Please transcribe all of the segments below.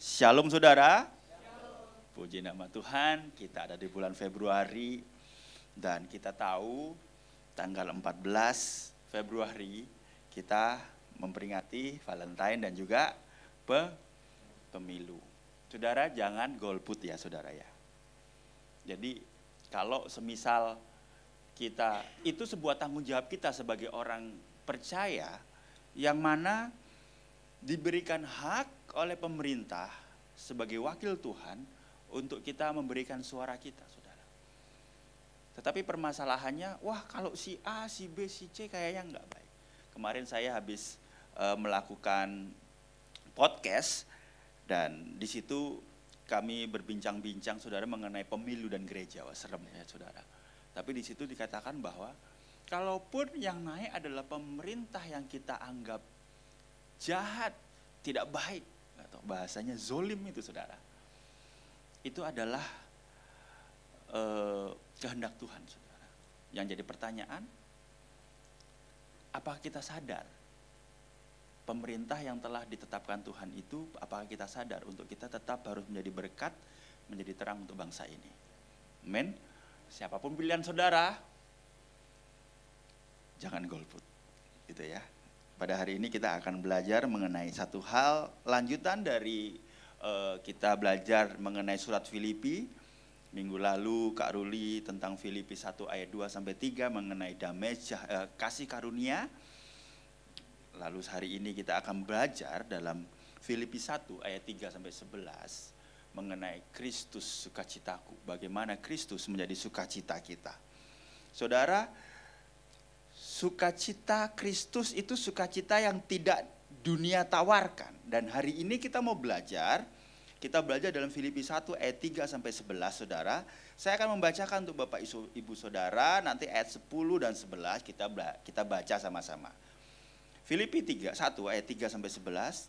Shalom saudara. Puji nama Tuhan, kita ada di bulan Februari dan kita tahu tanggal 14 Februari kita memperingati Valentine dan juga pemilu. Saudara jangan golput ya saudara ya. Jadi kalau semisal kita, itu sebuah tanggung jawab kita sebagai orang percaya yang mana diberikan hak oleh pemerintah sebagai wakil Tuhan untuk kita memberikan suara kita, saudara. Tetapi permasalahannya, wah kalau si A, si B, si C kayaknya enggak baik. Kemarin saya habis melakukan podcast dan di situ kami berbincang-bincang, saudara, mengenai pemilu dan gereja. Wah, serem ya, saudara. Tapi di situ dikatakan bahwa kalaupun yang naik adalah pemerintah yang kita anggap jahat, tidak baik, atau bahasanya zolim itu saudara, itu adalah kehendak Tuhan saudara. Yang jadi pertanyaan, apakah kita sadar pemerintah yang telah ditetapkan Tuhan itu, apakah kita sadar untuk kita tetap harus menjadi berkat, menjadi terang untuk bangsa ini. Amin. Siapapun pilihan saudara, jangan golput, gitu ya. Pada hari ini kita akan belajar mengenai satu hal lanjutan dari kita belajar mengenai surat Filipi. Minggu lalu Kak Ruli tentang Filipi 1 ayat 2-3 mengenai damai kasih karunia. Lalu hari ini kita akan belajar dalam Filipi 1 ayat 3-11 mengenai Kristus sukacitaku. Bagaimana Kristus menjadi sukacita kita. Saudara, sukacita Kristus itu sukacita yang tidak dunia tawarkan. Dan hari ini kita mau belajar, kita belajar dalam Filipi 1 ayat 3-11 saudara. Saya akan membacakan untuk Bapak Ibu saudara, nanti ayat 10 dan 11 kita baca sama-sama. Filipi 1 ayat 3-11.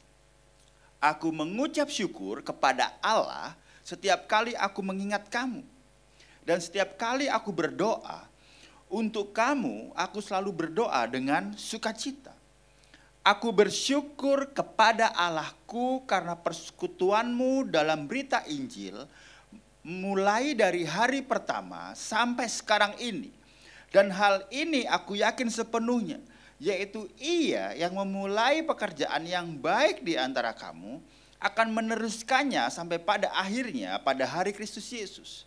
Aku mengucap syukur kepada Allah setiap kali aku mengingat kamu. Dan setiap kali aku berdoa, untuk kamu, aku selalu berdoa dengan sukacita. Aku bersyukur kepada Allahku karena persekutuanmu dalam berita Injil, mulai dari hari pertama sampai sekarang ini. Dan hal ini aku yakin sepenuhnya, yaitu Ia yang memulai pekerjaan yang baik di antara kamu, akan meneruskannya sampai pada akhirnya pada hari Kristus Yesus.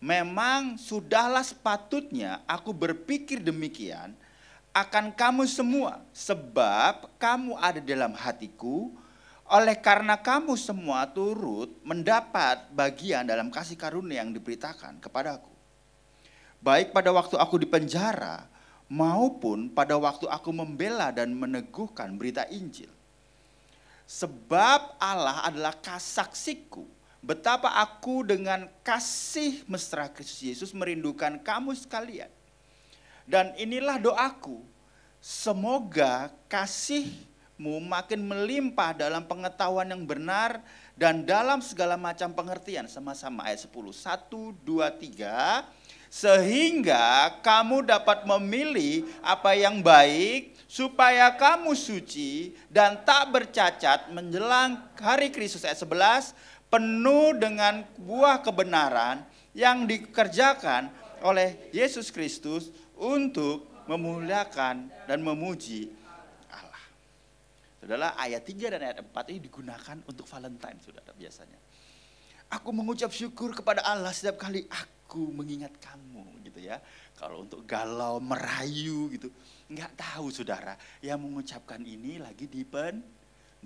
Memang sudahlah sepatutnya aku berpikir demikian akan kamu semua, sebab kamu ada dalam hatiku, oleh karena kamu semua turut mendapat bagian dalam kasih karunia yang diberitakan kepadaku. Baik pada waktu aku di penjara, maupun pada waktu aku membela dan meneguhkan berita Injil. Sebab Allah adalah saksiku, betapa aku dengan kasih mesra Kristus Yesus merindukan kamu sekalian. Dan inilah doaku, semoga kasihmu makin melimpah dalam pengetahuan yang benar dan dalam segala macam pengertian. Sama-sama ayat 10, 1, 2, 3. Sehingga kamu dapat memilih apa yang baik, supaya kamu suci dan tak bercacat menjelang hari Kristus. Ayat 11. Penuh dengan buah kebenaran yang dikerjakan oleh Yesus Kristus untuk memuliakan dan memuji Allah. Saudara, ayat 3 dan ayat 4 ini digunakan untuk Valentine, saudara, biasanya. Aku mengucap syukur kepada Allah setiap kali aku mengingat kamu, gitu ya. Kalau untuk galau, merayu gitu, nggak tahu saudara, yang mengucapkan ini lagi di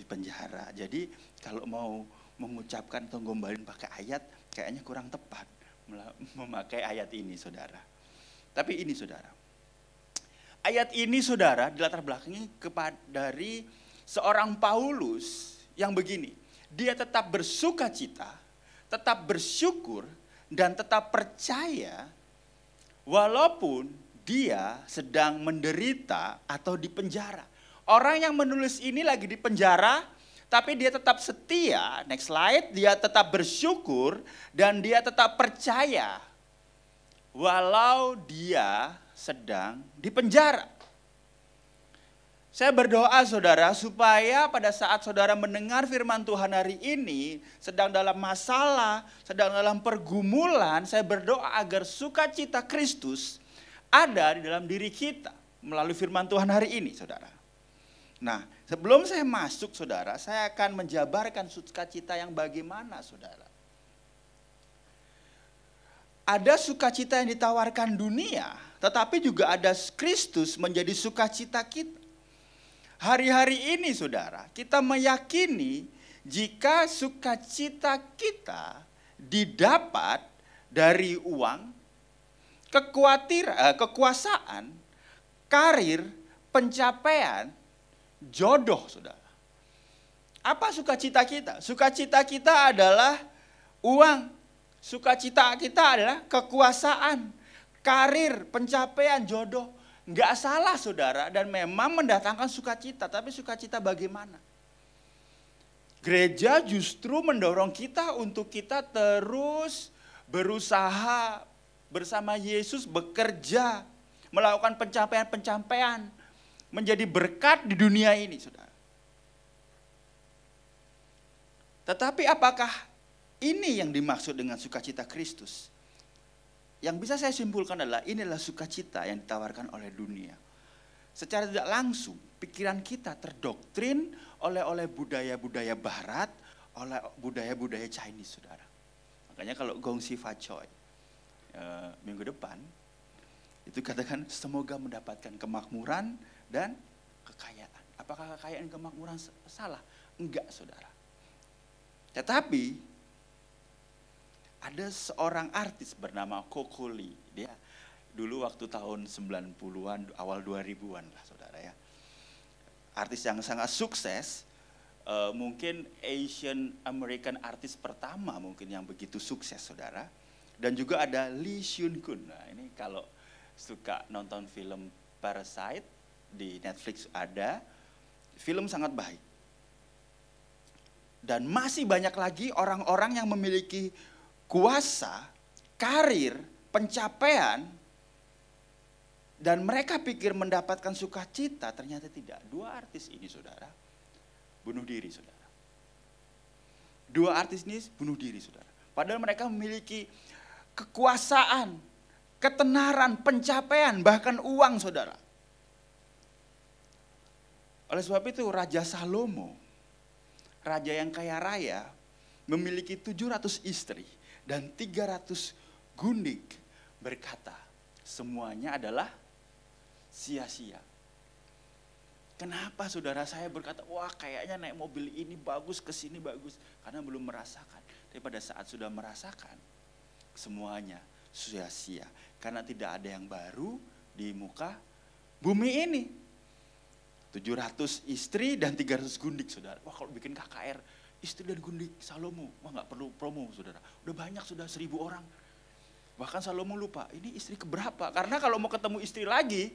penjara. Jadi kalau mau mengucapkan atau gombalin pakai ayat kayaknya kurang tepat memakai ayat ini saudara. Tapi ini saudara, ayat ini saudara dilatar belakangi dari seorang Paulus yang begini, dia tetap bersukacita, tetap bersyukur dan tetap percaya walaupun dia sedang menderita atau di penjara. Orang yang menulis ini lagi di penjara, tapi dia tetap setia, next slide, dia tetap bersyukur dan dia tetap percaya walau dia sedang di penjara. Saya berdoa saudara supaya pada saat saudara mendengar firman Tuhan hari ini, sedang dalam masalah, sedang dalam pergumulan, saya berdoa agar sukacita Kristus ada di dalam diri kita melalui firman Tuhan hari ini saudara. Nah, sebelum saya masuk saudara, saya akan menjabarkan sukacita yang bagaimana saudara. Ada sukacita yang ditawarkan dunia, tetapi juga ada Kristus menjadi sukacita kita. Hari-hari ini saudara, kita meyakini jika sukacita kita didapat dari uang, kekuasaan, karir, pencapaian, jodoh saudara. Apa sukacita kita? Sukacita kita adalah uang. Sukacita kita adalah kekuasaan, karir, pencapaian, jodoh. Enggak salah saudara, dan memang mendatangkan sukacita, tapi sukacita bagaimana? Gereja justru mendorong kita untuk kita terus berusaha bersama Yesus, bekerja, melakukan pencapaian-pencapaian, menjadi berkat di dunia ini saudara. Tetapi apakah ini yang dimaksud dengan sukacita Kristus? Yang bisa saya simpulkan adalah inilah sukacita yang ditawarkan oleh dunia. Secara tidak langsung pikiran kita terdoktrin oleh budaya-budaya barat, oleh budaya-budaya Chinese saudara. Makanya kalau Gongsi Facoy minggu depan itu katakan semoga mendapatkan kemakmuran dan kekayaan. Apakah kekayaan dan kemakmuran salah? Enggak saudara. Tetapi ada seorang artis bernama Coco Lee. Dia dulu waktu tahun 90-an, awal 2000-an lah saudara ya. Artis yang sangat sukses, mungkin Asian American artis pertama mungkin yang begitu sukses saudara. Dan juga ada Lee Seung Kun. Nah ini kalau suka nonton film Parasite di Netflix ada, film sangat baik. Dan masih banyak lagi orang-orang yang memiliki kuasa, karir, pencapaian, dan mereka pikir mendapatkan sukacita, ternyata tidak. Dua artis ini saudara, bunuh diri saudara. Dua artis ini bunuh diri saudara. Padahal mereka memiliki kekuasaan, ketenaran, pencapaian, bahkan uang saudara. Oleh sebab itu Raja Salomo, raja yang kaya raya, memiliki 700 istri dan 300 gundik, berkata, semuanya adalah sia-sia. Kenapa saudara saya berkata, wah kayaknya naik mobil ini bagus, kesini bagus. Karena belum merasakan. Tapi pada saat sudah merasakan, semuanya sia-sia. Karena tidak ada yang baru di muka bumi ini. 700 istri dan 300 gundik saudara. Wah kalau bikin KKR, istri dan gundik Salomo, wah nggak perlu promo saudara. Udah banyak sudah 1000 orang. Bahkan Salomo lupa, ini istri keberapa? Karena kalau mau ketemu istri lagi,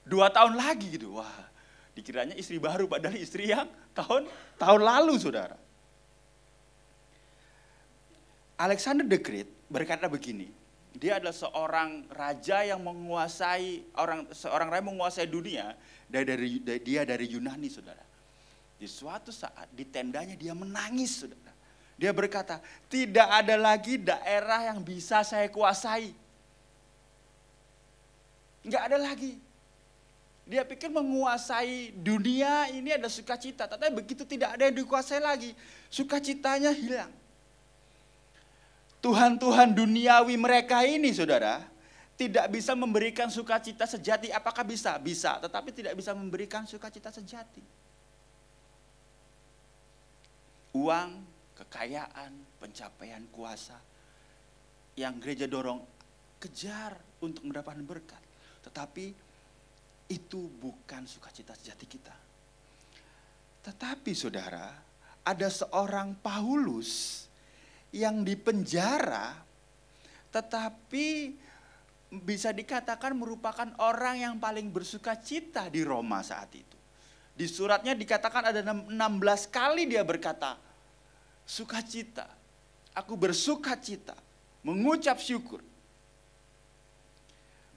2 tahun lagi gitu. Wah, dikiranya istri baru padahal istri yang tahun lalu saudara. Alexander the Great berkata begini, dia adalah seorang raja yang menguasai seorang raja menguasai dunia dia dari Yunani saudara. Di suatu saat di tendanya dia menangis saudara. Dia berkata, tidak ada lagi daerah yang bisa saya kuasai. Enggak ada lagi. Dia pikir menguasai dunia ini ada sukacita. Tapi begitu tidak ada yang dikuasai lagi, sukacitanya hilang. Tuhan-Tuhan duniawi mereka ini saudara, tidak bisa memberikan sukacita sejati. Apakah bisa? Bisa, tetapi tidak bisa memberikan sukacita sejati. Uang, kekayaan, pencapaian, kuasa yang gereja dorong, kejar untuk mendapatkan berkat. Tetapi itu bukan sukacita sejati kita. Tetapi saudara, ada seorang Paulus yang dipenjara, tetapi bisa dikatakan merupakan orang yang paling bersukacita di Roma saat itu. Di suratnya dikatakan ada 16 kali dia berkata, sukacita, aku bersukacita, mengucap syukur.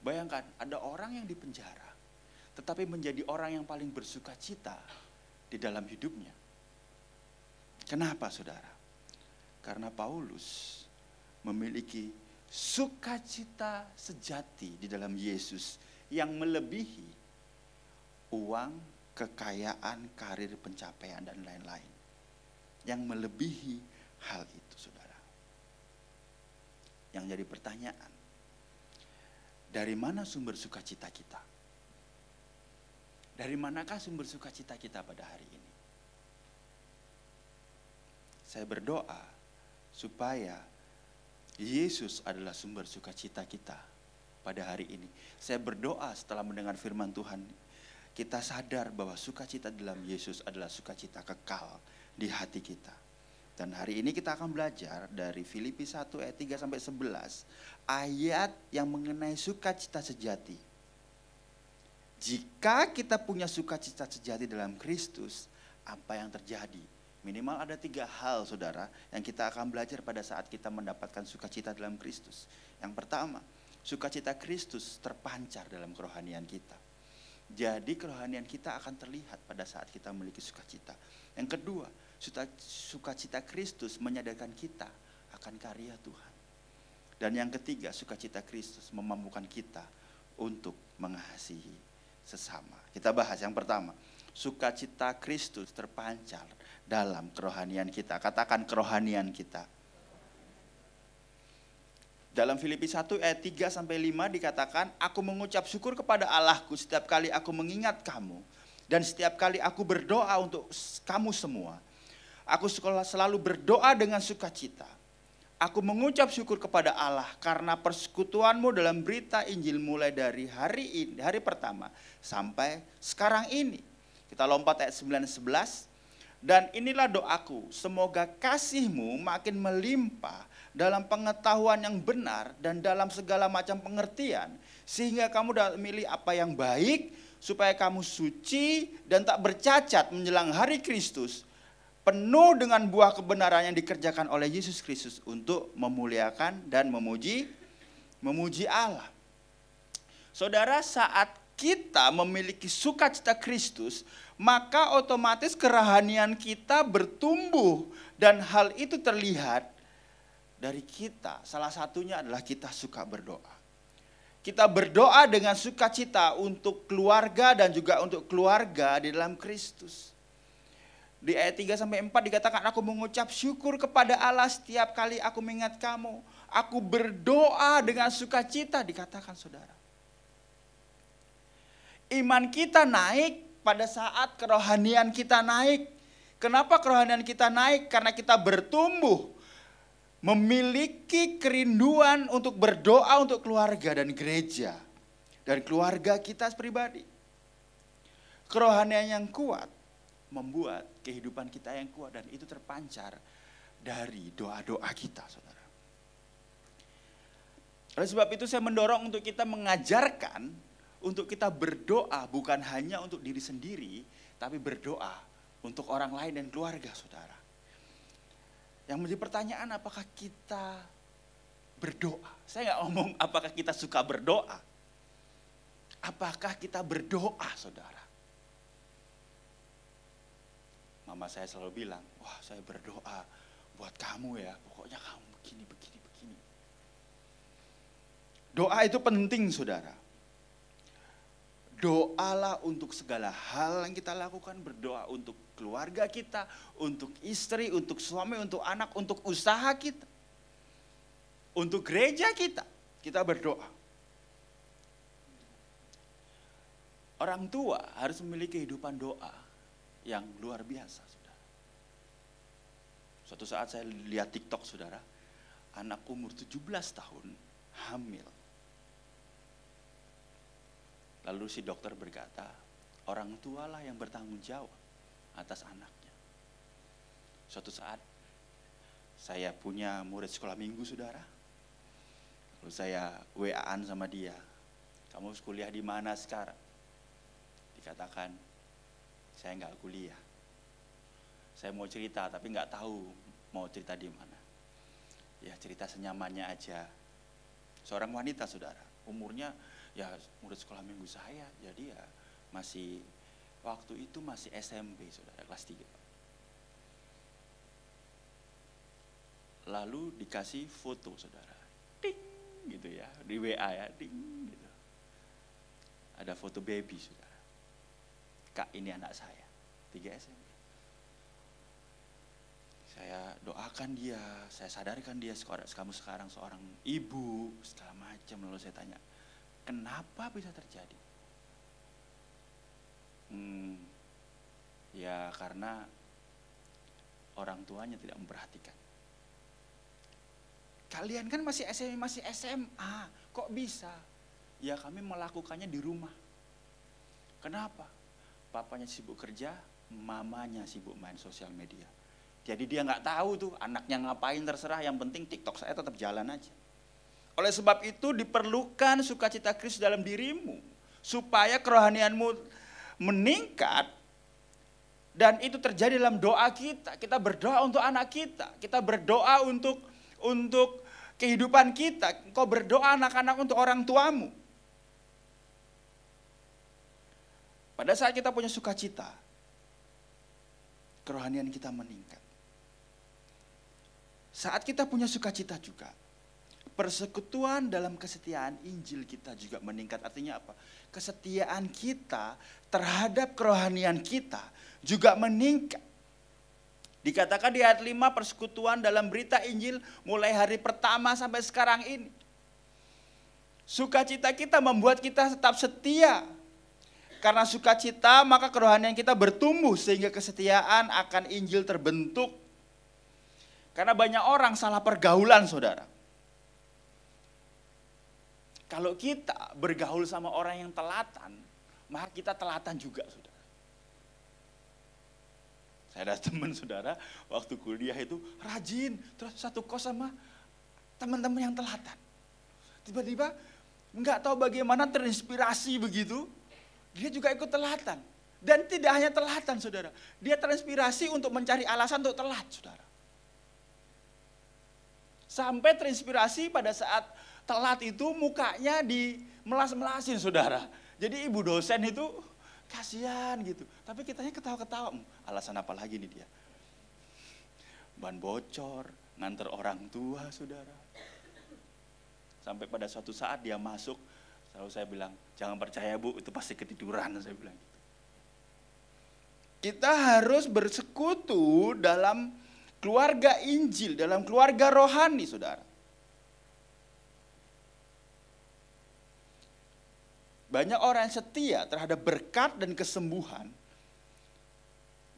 Bayangkan ada orang yang dipenjara, tetapi menjadi orang yang paling bersukacita di dalam hidupnya. Kenapa saudara? Karena Paulus memiliki sukacita sejati di dalam Yesus yang melebihi uang, kekayaan, karir, pencapaian, dan lain-lain. Yang melebihi hal itu saudara. Yang jadi pertanyaan, dari mana sumber sukacita kita? Dari manakah sumber sukacita kita pada hari ini? Saya berdoa supaya Yesus adalah sumber sukacita kita pada hari ini. Saya berdoa setelah mendengar firman Tuhan, kita sadar bahwa sukacita dalam Yesus adalah sukacita kekal di hati kita. Dan hari ini kita akan belajar dari Filipi 1 ayat 3 sampai 11, ayat yang mengenai sukacita sejati. Jika kita punya sukacita sejati dalam Kristus, apa yang terjadi? Minimal ada 3 hal saudara yang kita akan belajar pada saat kita mendapatkan sukacita dalam Kristus. Yang pertama, sukacita Kristus terpancar dalam kerohanian kita. Jadi kerohanian kita akan terlihat pada saat kita memiliki sukacita. Yang kedua, sukacita Kristus menyadarkan kita akan karya Tuhan. Dan yang ketiga, sukacita Kristus memampukan kita untuk mengasihi sesama. Kita bahas yang pertama, sukacita Kristus terpancar dalam kerohanian kita. Katakan kerohanian kita. Dalam Filipi 1 ayat 3 sampai 5 dikatakan, aku mengucap syukur kepada Allahku setiap kali aku mengingat kamu dan setiap kali aku berdoa untuk kamu semua. Aku selalu berdoa dengan sukacita. Aku mengucap syukur kepada Allah karena persekutuanmu dalam berita Injil mulai dari hari pertama sampai sekarang ini. Kita lompat ayat 9-11. Dan inilah doaku, semoga kasihmu makin melimpah dalam pengetahuan yang benar dan dalam segala macam pengertian, sehingga kamu dapat memilih apa yang baik, supaya kamu suci dan tak bercacat menjelang hari Kristus, penuh dengan buah kebenaran yang dikerjakan oleh Yesus Kristus untuk memuliakan dan memuji Allah. Saudara, saat kita memiliki sukacita Kristus, maka otomatis kerohanian kita bertumbuh dan hal itu terlihat dari kita. Salah satunya adalah kita suka berdoa. Kita berdoa dengan sukacita untuk keluarga dan juga untuk keluarga di dalam Kristus. Di ayat 3 sampai 4 dikatakan, aku mengucap syukur kepada Allah setiap kali aku mengingat kamu. Aku berdoa dengan sukacita, dikatakan saudara. Iman kita naik pada saat kerohanian kita naik. Kenapa kerohanian kita naik? Karena kita bertumbuh, memiliki kerinduan untuk berdoa untuk keluarga dan gereja, dan keluarga kita pribadi. Kerohanian yang kuat membuat kehidupan kita yang kuat, dan itu terpancar dari doa-doa kita, saudara. Oleh sebab itu saya mendorong untuk kita mengajarkan untuk kita berdoa bukan hanya untuk diri sendiri, tapi berdoa untuk orang lain dan keluarga saudara. Yang menjadi pertanyaan, apakah kita berdoa? Saya nggak ngomong apakah kita suka berdoa. Apakah kita berdoa saudara? Mama saya selalu bilang, wah saya berdoa buat kamu ya, pokoknya kamu begini. Doa itu penting saudara. Doalah untuk segala hal yang kita lakukan, berdoa untuk keluarga kita, untuk istri, untuk suami, untuk anak, untuk usaha kita, untuk gereja kita berdoa. Orang tua harus memiliki kehidupan doa yang luar biasa, saudara. Suatu saat saya lihat TikTok, saudara, anak umur 17 tahun hamil. Lalu si dokter berkata, orang tualah yang bertanggung jawab atas anaknya. Suatu saat saya punya murid sekolah minggu saudara. Lalu saya WA-an sama dia. Kamu kuliah di mana sekarang? Dikatakan, saya nggak kuliah. Saya mau cerita tapi nggak tahu mau cerita di mana. Ya cerita senyamannya aja. Seorang wanita saudara, umurnya ya murid sekolah minggu saya, jadi ya Waktu itu masih SMP, saudara, kelas 3. Lalu dikasih foto, saudara. Ding, gitu ya, di WA ya, ding, gitu. Ada foto baby, saudara. Kak, ini anak saya, 3 SMP. Saya doakan dia, saya sadarkan dia, kamu sekarang seorang ibu, segala macam. Lalu saya tanya, kenapa bisa terjadi? Ya karena orang tuanya tidak memperhatikan. Kalian kan masih SMA, kok bisa? Ya kami melakukannya di rumah. Kenapa? Papanya sibuk kerja, mamanya sibuk main sosial media. Jadi dia nggak tahu tuh anaknya ngapain, terserah, yang penting TikTok saya tetap jalan aja. Oleh sebab itu diperlukan sukacita Kristus dalam dirimu, supaya kerohanianmu meningkat. Dan itu terjadi dalam doa kita. Kita berdoa untuk anak kita. Kita berdoa untuk kehidupan kita. Engkau berdoa anak-anak untuk orang tuamu. Pada saat kita punya sukacita, kerohanian kita meningkat. Saat kita punya sukacita juga, persekutuan dalam kesetiaan Injil kita juga meningkat. Artinya apa? Kesetiaan kita terhadap kerohanian kita juga meningkat. Dikatakan di ayat 5, persekutuan dalam berita Injil mulai hari pertama sampai sekarang ini. Sukacita kita membuat kita tetap setia. Karena sukacita maka kerohanian kita bertumbuh sehingga kesetiaan akan Injil terbentuk. Karena banyak orang salah pergaulan, saudara. Kalau kita bergaul sama orang yang telatan, maka kita telatan juga, saudara. Saya ada teman, saudara, waktu kuliah itu rajin, terus satu kos sama teman-teman yang telatan. Tiba-tiba nggak tahu bagaimana terinspirasi begitu, dia juga ikut telatan. Dan tidak hanya telatan, saudara, dia terinspirasi untuk mencari alasan untuk telat, saudara. Sampai terinspirasi pada saat telat itu mukanya dimelas-melasin, saudara. Jadi ibu dosen itu kasihan gitu. Tapi kitanya ketawa-ketawa. Alasan apa lagi nih dia? Ban bocor, nganter orang tua, saudara. Sampai pada suatu saat dia masuk, selalu saya bilang, jangan percaya bu, itu pasti ketiduran, saya bilang gitu. Kita harus bersekutu dalam keluarga Injil, dalam keluarga rohani, saudara. Banyak orang yang setia terhadap berkat dan kesembuhan.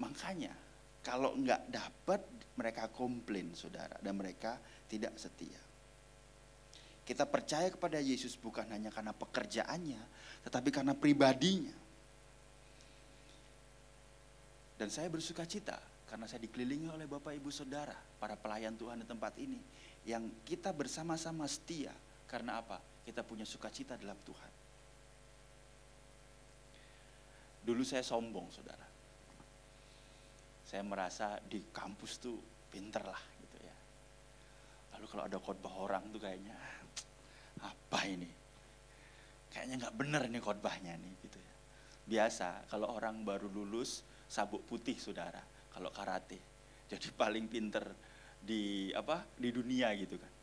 Makanya kalau enggak dapat, mereka komplain, saudara, dan mereka tidak setia. Kita percaya kepada Yesus bukan hanya karena pekerjaannya, tetapi karena pribadinya. Dan saya bersuka cita karena saya dikelilingi oleh Bapak Ibu Saudara, para pelayan Tuhan di tempat ini, yang kita bersama-sama setia. Karena apa? Kita punya sukacita dalam Tuhan. Dulu saya sombong, saudara. Saya merasa di kampus tuh pinter lah gitu ya. Lalu kalau ada khotbah orang tuh kayaknya, apa ini? Kayaknya nggak bener nih khotbahnya nih gitu ya. Biasa kalau orang baru lulus sabuk putih, saudara. Kalau karate, jadi paling pinter di dunia gitu kan.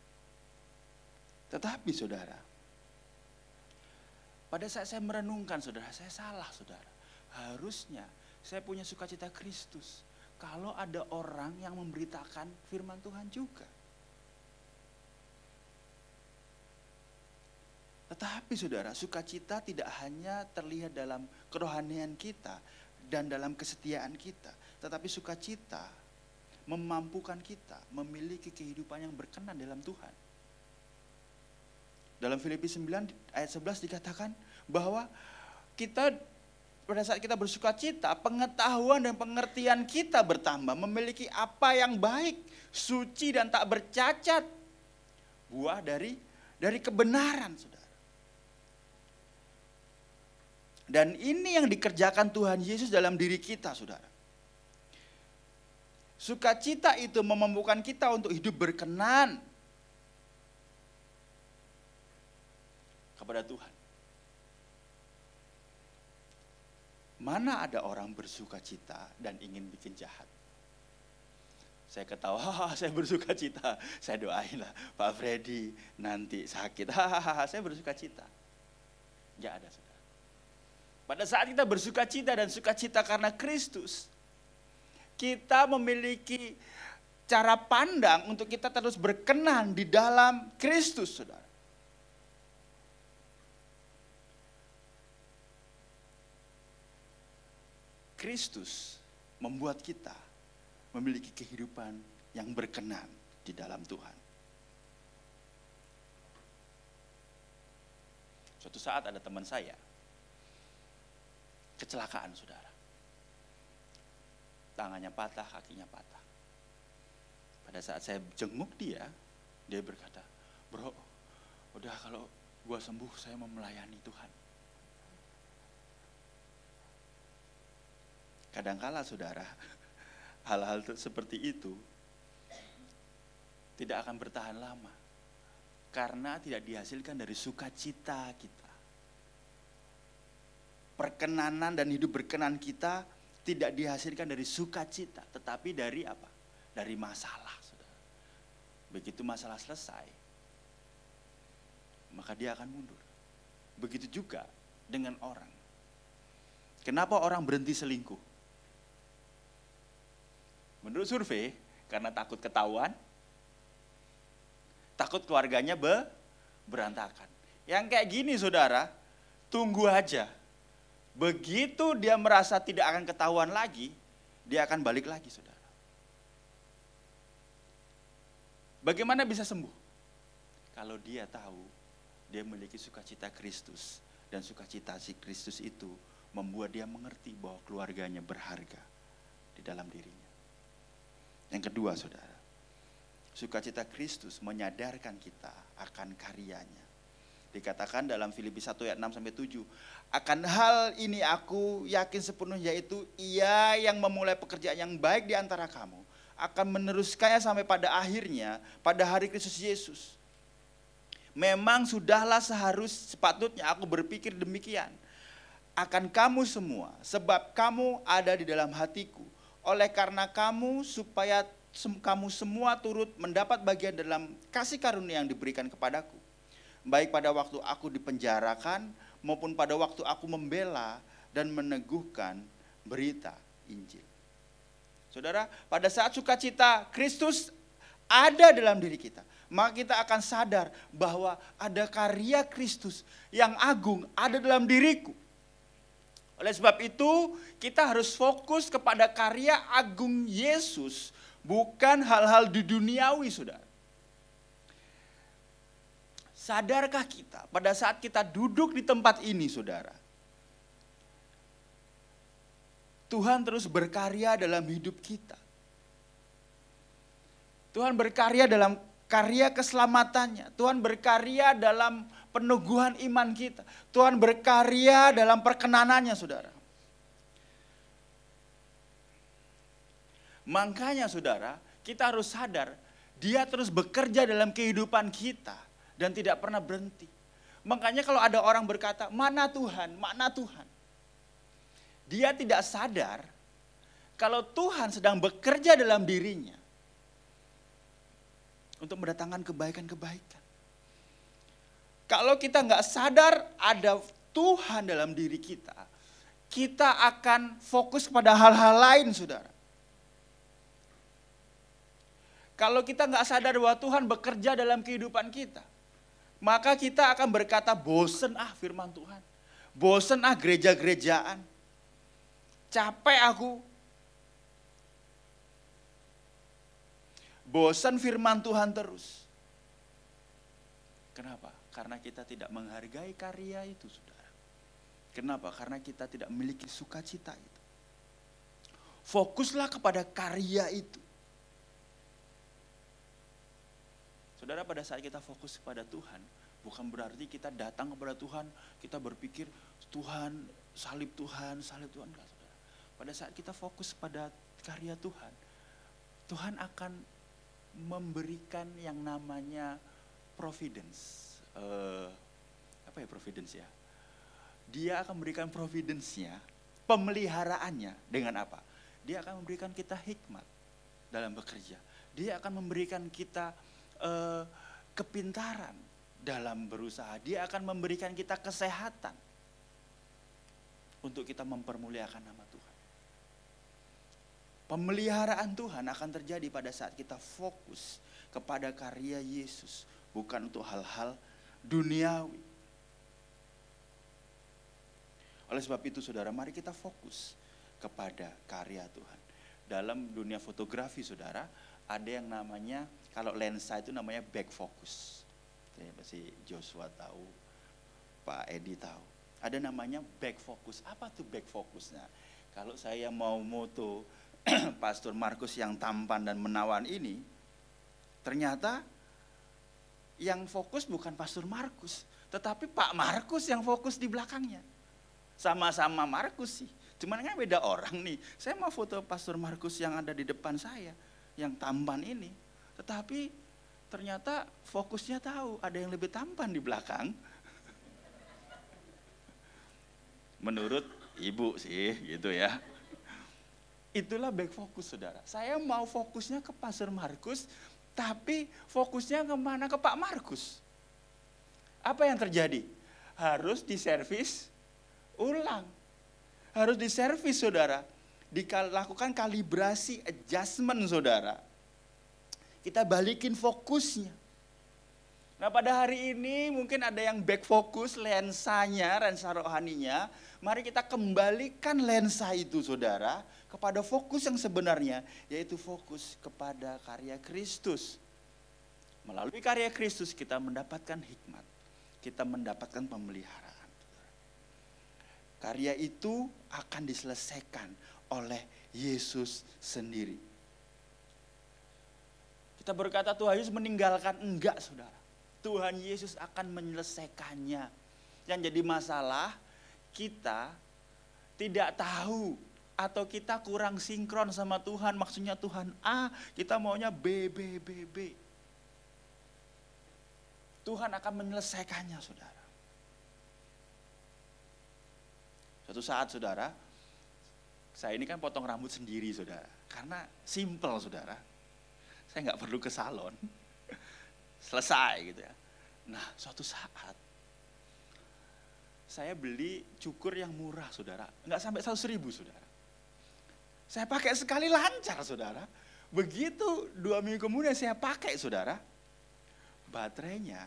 Tetapi saudara, pada saat saya merenungkan, saudara, saya salah, saudara. Harusnya saya punya sukacita Kristus kalau ada orang yang memberitakan firman Tuhan juga. Tetapi saudara, sukacita tidak hanya terlihat dalam kerohanian kita dan dalam kesetiaan kita, tetapi sukacita memampukan kita memiliki kehidupan yang berkenan dalam Tuhan. Dalam Filipi 9 ayat 11 dikatakan bahwa kita pada saat kita bersukacita, pengetahuan dan pengertian kita bertambah, memiliki apa yang baik, suci dan tak bercacat, buah dari kebenaran, saudara. Dan ini yang dikerjakan Tuhan Yesus dalam diri kita, saudara. Sukacita itu memampukan kita untuk hidup berkenan kepada Tuhan. Mana ada orang bersuka cita dan ingin bikin jahat? Saya ketawa, saya bersuka cita. Saya doain lah, Pak Freddy nanti sakit. Saya bersuka cita. Nggak ada, saudara. Pada saat kita bersuka cita dan sukacita karena Kristus, kita memiliki cara pandang untuk kita terus berkenan di dalam Kristus, saudara. Kristus membuat kita memiliki kehidupan yang berkenan di dalam Tuhan. Suatu saat ada teman saya, kecelakaan, saudara. Tangannya patah, kakinya patah. Pada saat saya jenguk dia berkata, "Bro, udah kalau gua sembuh saya mau melayani Tuhan." Kadangkala, saudara, hal-hal seperti itu tidak akan bertahan lama karena tidak dihasilkan dari sukacita kita. Perkenanan dan hidup berkenan kita tidak dihasilkan dari sukacita, tetapi dari apa? Dari masalah, saudara. Begitu masalah selesai, maka dia akan mundur. Begitu juga dengan orang. Kenapa orang berhenti selingkuh? Menurut survei, karena takut ketahuan, takut keluarganya berantakan. Yang kayak gini, saudara, tunggu aja. Begitu dia merasa tidak akan ketahuan lagi, dia akan balik lagi, saudara. Bagaimana bisa sembuh? Kalau dia tahu, dia memiliki sukacita Kristus. Dan sukacita si Kristus itu membuat dia mengerti bahwa keluarganya berharga di dalam dirinya. Yang kedua, saudara, sukacita Kristus menyadarkan kita akan karyanya. Dikatakan dalam Filipi 1 ayat 6-7, akan hal ini aku yakin sepenuhnya, yaitu Ia yang memulai pekerjaan yang baik di antara kamu akan meneruskannya sampai pada akhirnya pada hari Kristus Yesus. Memang sudahlah sepatutnya aku berpikir demikian akan kamu semua, sebab kamu ada di dalam hatiku. Oleh karena kamu, supaya kamu semua turut mendapat bagian dalam kasih karunia yang diberikan kepadaku. Baik pada waktu aku dipenjarakan, maupun pada waktu aku membela dan meneguhkan berita Injil. Saudara, pada saat sukacita Kristus ada dalam diri kita, maka kita akan sadar bahwa ada karya Kristus yang agung ada dalam diriku. Oleh sebab itu, kita harus fokus kepada karya agung Yesus, bukan hal-hal di duniawi, saudara. Sadarkah kita pada saat kita duduk di tempat ini, saudara, Tuhan terus berkarya dalam hidup kita. Tuhan berkarya dalam karya keselamatannya. Tuhan berkarya dalam peneguhan iman kita. Tuhan berkarya dalam perkenanannya, saudara. Makanya, saudara, kita harus sadar, Dia terus bekerja dalam kehidupan kita dan tidak pernah berhenti. Makanya kalau ada orang berkata, "Mana Tuhan? Mana Tuhan?" Dia tidak sadar kalau Tuhan sedang bekerja dalam dirinya untuk mendatangkan kebaikan-kebaikan. Kalau kita nggak sadar ada Tuhan dalam diri kita, kita akan fokus kepada hal-hal lain, saudara. Kalau kita nggak sadar bahwa Tuhan bekerja dalam kehidupan kita, maka kita akan berkata, bosen firman Tuhan. Bosen gereja-gerejaan. Capek aku. Bosen firman Tuhan terus. Kenapa? Karena kita tidak menghargai karya itu, saudara. Kenapa? Karena kita tidak memiliki sukacita itu. Fokuslah kepada karya itu. Saudara, pada saat kita fokus kepada Tuhan, bukan berarti kita datang kepada Tuhan, kita berpikir, Tuhan, salib Tuhan, enggak, saudara. Pada saat kita fokus pada karya Tuhan, Tuhan akan memberikan yang namanya providence. Apa ya providence ya? Dia akan memberikan providence-nya pemeliharaannya dengan apa? Dia akan memberikan kita hikmat dalam bekerja. Dia akan memberikan kita kepintaran dalam berusaha. Dia akan memberikan kita kesehatan untuk kita mempermuliakan nama Tuhan. Pemeliharaan Tuhan akan terjadi pada saat kita fokus kepada karya Yesus, bukan untuk hal-hal duniawi. Oleh sebab itu saudara, mari kita fokus kepada karya Tuhan. Dalam dunia fotografi saudara, ada yang namanya, kalau lensa itu namanya back focus. Pasti Joshua tahu, Pak Edi tahu. Ada namanya back focus. Apa tuh back focusnya? Kalau saya mau moto Pastor Markus yang tampan dan menawan ini, ternyata yang fokus bukan Pastor Markus, tetapi Pak Markus yang fokus di belakangnya. Sama-sama Markus sih, cuman kan beda orang nih. Saya mau foto Pastor Markus yang ada di depan saya, yang tampan ini, tetapi ternyata fokusnya tahu ada yang lebih tampan di belakang. Menurut ibu sih gitu ya. Itulah back fokus saudara. Saya mau fokusnya ke Pastor Markus, tapi fokusnya kemana? Ke Pak Markus. Apa yang terjadi? Harus diservis ulang. Harus diservis saudara. Dilakukan kalibrasi, adjustment saudara. Kita balikin fokusnya. Nah pada hari ini mungkin ada yang back fokus lensanya, lensa rohaninya. Mari kita kembalikan lensa itu saudara kepada fokus yang sebenarnya, yaitu fokus kepada karya Kristus. Melalui karya Kristus kita mendapatkan hikmat, kita mendapatkan pemeliharaan. Karya itu akan diselesaikan oleh Yesus sendiri. Kita berkata Tuhan Yesus meninggalkan, enggak saudara. Tuhan Yesus akan menyelesaikannya. Yang jadi masalah, kita tidak tahu atau kita kurang sinkron sama Tuhan. Maksudnya Tuhan A, kita maunya B, B, B, B. Tuhan akan menyelesaikannya saudara. Suatu saat saudara, saya ini kan potong rambut sendiri saudara. Karena simple saudara. Saya nggak perlu ke salon. Selesai gitu ya. Nah suatu saat saya beli cukur yang murah saudara. Nggak sampai 100.000 saudara. Saya pakai sekali lancar saudara. Begitu 2 minggu kemudian saya pakai saudara. Baterainya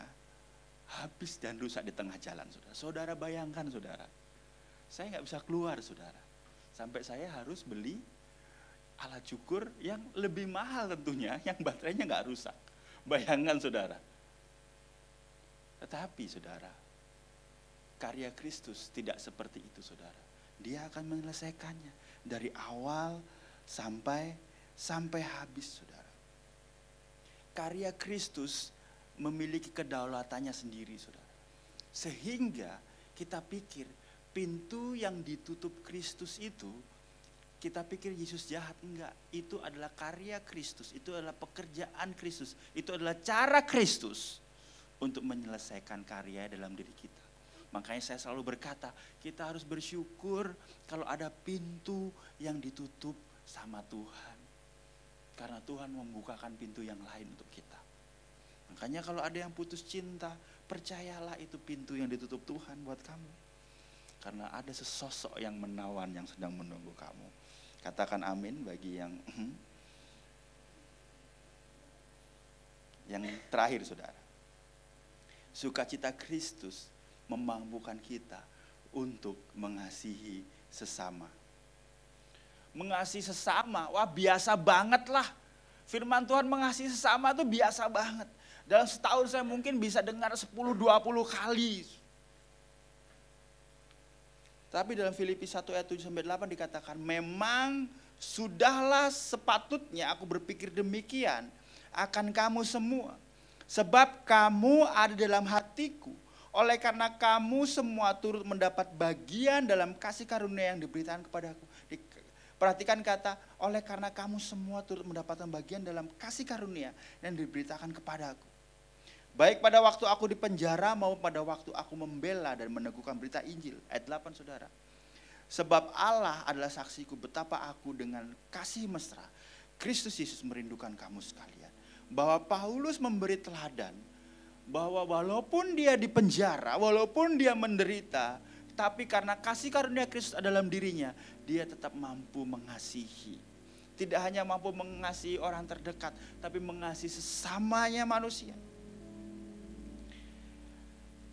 habis dan rusak di tengah jalan saudara. Saudara bayangkan saudara. Saya nggak bisa keluar saudara. Sampai saya harus beli alat cukur yang lebih mahal tentunya. Yang baterainya nggak rusak. Bayangkan saudara. Tetapi saudara, karya Kristus tidak seperti itu saudara. Dia akan menyelesaikannya dari awal sampai habis saudara. Karya Kristus memiliki kedaulatannya sendiri saudara. Sehingga kita pikir pintu yang ditutup Kristus itu, kita pikir Yesus jahat, enggak. Itu adalah karya Kristus, itu adalah pekerjaan Kristus, itu adalah cara Kristus untuk menyelesaikan karya dalam diri kita. Makanya saya selalu berkata, kita harus bersyukur kalau ada pintu yang ditutup sama Tuhan. Karena Tuhan membukakan pintu yang lain untuk kita. Makanya kalau ada yang putus cinta, percayalah itu pintu yang ditutup Tuhan buat kamu. Karena ada sesosok yang menawan yang sedang menunggu kamu. Katakan amin bagi yang terakhir saudara. Sukacita Kristus memampukan kita untuk mengasihi sesama. Mengasihi sesama, wah biasa banget lah. Firman Tuhan mengasihi sesama itu biasa banget. Dalam setahun saya mungkin bisa dengar 10-20 kali. Tapi dalam Filipi 1 ayat 7-8 dikatakan, memang sudahlah sepatutnya aku berpikir demikian akan kamu semua. Sebab kamu ada dalam hatiku. Oleh karena kamu semua turut mendapat bagian dalam kasih karunia yang diberitakan kepadaku. Perhatikan kata, oleh karena kamu semua turut mendapatkan bagian dalam kasih karunia yang diberitakan kepadaku. Baik pada waktu aku di penjara maupun pada waktu aku membela dan meneguhkan berita Injil. Ayat 8 saudara. Sebab Allah adalah saksiku betapa aku dengan kasih mesra Kristus Yesus merindukan kamu sekalian. Bahwa Paulus memberi teladan bahwa walaupun dia di penjara, walaupun dia menderita, tapi karena kasih karunia Kristus dalam dirinya, dia tetap mampu mengasihi. Tidak hanya mampu mengasihi orang terdekat, tapi mengasihi sesamanya manusia.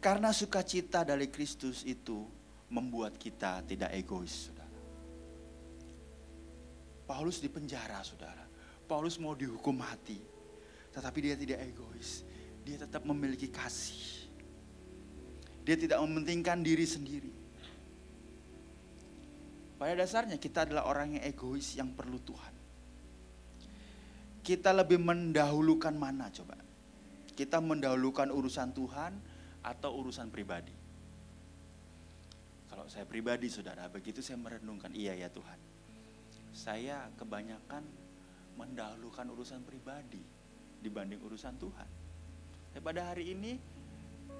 Karena sukacita dari Kristus itu membuat kita tidak egois, saudara. Paulus di penjara, saudara. Paulus mau dihukum mati, tetapi dia tidak egois. Dia tetap memiliki kasih. Dia tidak mementingkan diri sendiri. Pada dasarnya kita adalah orang yang egois yang perlu Tuhan. Kita lebih mendahulukan mana coba? Kita mendahulukan urusan Tuhan atau urusan pribadi? Kalau saya pribadi, saudara, begitu saya merenungkan, iya ya Tuhan, saya kebanyakan mendahulukan urusan pribadi dibanding urusan Tuhan. Tapi pada hari ini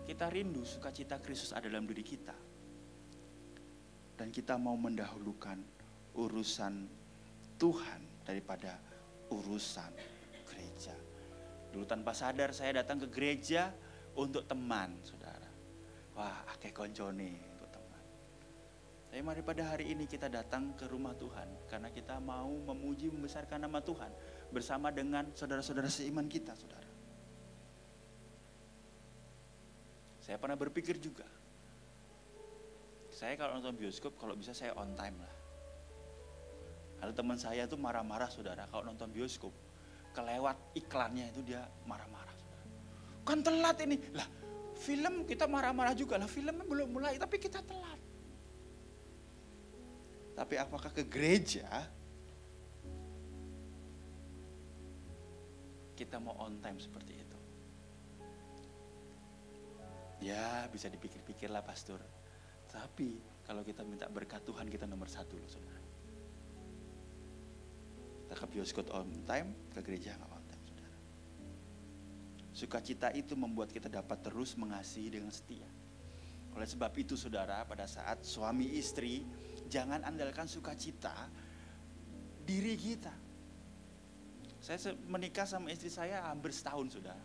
kita rindu sukacita Kristus ada dalam diri kita. Dan kita mau mendahulukan urusan Tuhan daripada urusan gereja. Dulu tanpa sadar saya datang ke gereja untuk teman, saudara. Wah, akeh koncone. Tapi mari pada hari ini kita datang ke rumah Tuhan karena kita mau memuji membesarkan nama Tuhan bersama dengan saudara-saudara seiman kita, saudara. Saya pernah berpikir juga, saya kalau nonton bioskop kalau bisa saya on time lah. Ada teman saya tuh marah-marah, saudara, kalau nonton bioskop kelewat iklannya itu dia marah-marah, saudara. Kan telat ini, lah film kita marah-marah juga lah, filmnya belum mulai tapi kita telat. Tapi apakah ke gereja kita mau on time seperti itu? Ya bisa dipikir-pikir lah pastor. Tapi kalau kita minta berkat Tuhan kita nomor 1 loh, saudara. Kita ke bioskop on time, ke gereja nggak on time, saudara. Sukacita itu membuat kita dapat terus mengasihi dengan setia. Oleh sebab itu, saudara, pada saat suami istri, jangan andalkan sukacita diri kita. Saya menikah sama istri saya hampir setahun, saudara.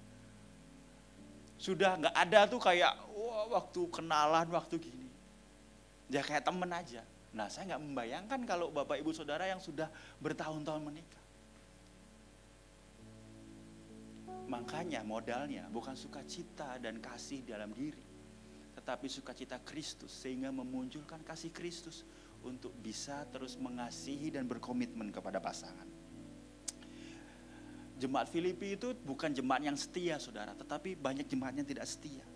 Sudah nggak ada tuh kayak waktu kenalan, waktu gini. Ya kayak temen aja. Nah, saya nggak membayangkan kalau bapak ibu saudara yang sudah bertahun-tahun menikah. Makanya modalnya bukan sukacita dan kasih dalam diri, tetapi sukacita Kristus, sehingga memunculkan kasih Kristus untuk bisa terus mengasihi dan berkomitmen kepada pasangan. Jemaat Filipi itu bukan jemaat yang setia, saudara, tetapi banyak jemaat yang tidak setia.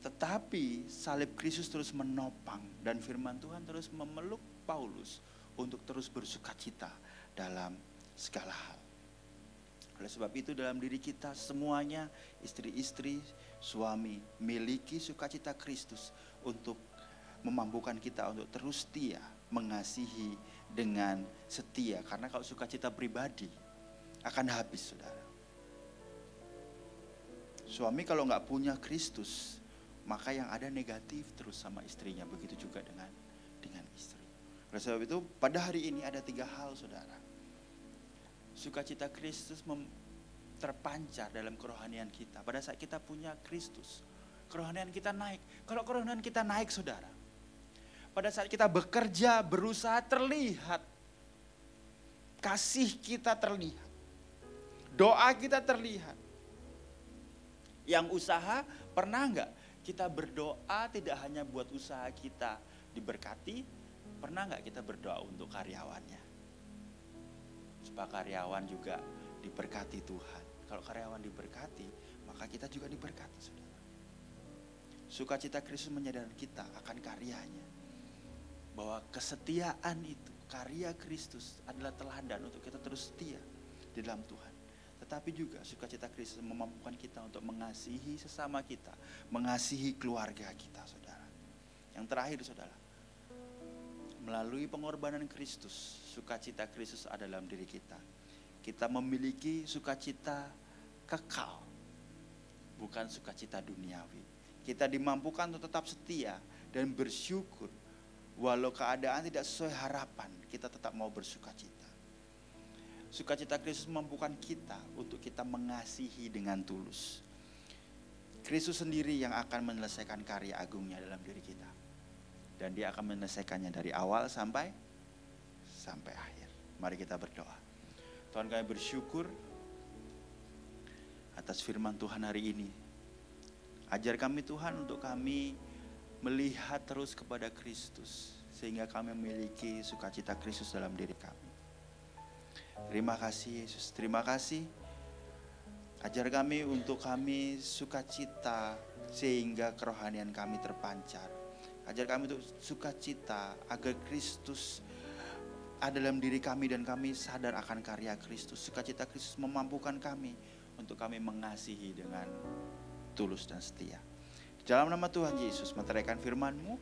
Tetapi salib Kristus terus menopang dan firman Tuhan terus memeluk Paulus untuk terus bersukacita dalam segala hal. Oleh sebab itu dalam diri kita semuanya, istri-istri, suami, miliki sukacita Kristus untuk memampukan kita untuk terus setia mengasihi dengan setia. Karena kalau sukacita pribadi akan habis, saudara. Suami kalau nggak punya Kristus, maka yang ada negatif terus sama istrinya. Begitu juga dengan istri. Oleh sebab itu pada hari ini ada 3 hal, saudara. Sukacita Kristus terpancar dalam kerohanian kita. Pada saat kita punya Kristus, kerohanian kita naik. Kalau kerohanian kita naik, saudara, pada saat kita bekerja, berusaha, terlihat. Kasih kita terlihat. Doa kita terlihat. Yang usaha, pernah enggak kita berdoa tidak hanya buat usaha kita diberkati, pernah enggak kita berdoa untuk karyawannya? Supaya karyawan juga diberkati Tuhan. Kalau karyawan diberkati, maka kita juga diberkati, saudara. Sukacita Kristus menyadarkan kita akan karyanya. Bahwa kesetiaan itu, karya Kristus adalah teladan untuk kita terus setia di dalam Tuhan. Tetapi juga sukacita Kristus memampukan kita untuk mengasihi sesama kita, mengasihi keluarga kita, saudara. Yang terakhir, saudara, melalui pengorbanan Kristus, sukacita Kristus ada dalam diri kita. Kita memiliki sukacita kekal, bukan sukacita duniawi. Kita dimampukan untuk tetap setia dan bersyukur Walau keadaan tidak sesuai harapan, kita tetap mau bersuka cita. Sukacita Kristus memampukan kita untuk kita mengasihi dengan tulus. Kristus sendiri yang akan menyelesaikan karya agungnya dalam diri kita. Dan dia akan menyelesaikannya dari awal sampai akhir. Mari kita berdoa. Tuhan, kami bersyukur atas firman Tuhan hari ini. Ajar kami Tuhan untuk kami melihat terus kepada Kristus, sehingga kami memiliki sukacita Kristus dalam diri kami. Terima kasih Yesus, terima kasih. Ajar kami untuk kami sukacita sehingga kerohanian kami terpancar. Ajar kami untuk sukacita agar Kristus ada dalam diri kami dan kami sadar akan karya Kristus. Sukacita Kristus memampukan kami untuk kami mengasihi dengan tulus dan setia. Dalam nama Tuhan Yesus, meteraikan firman-Mu.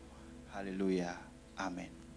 Haleluya. Amin.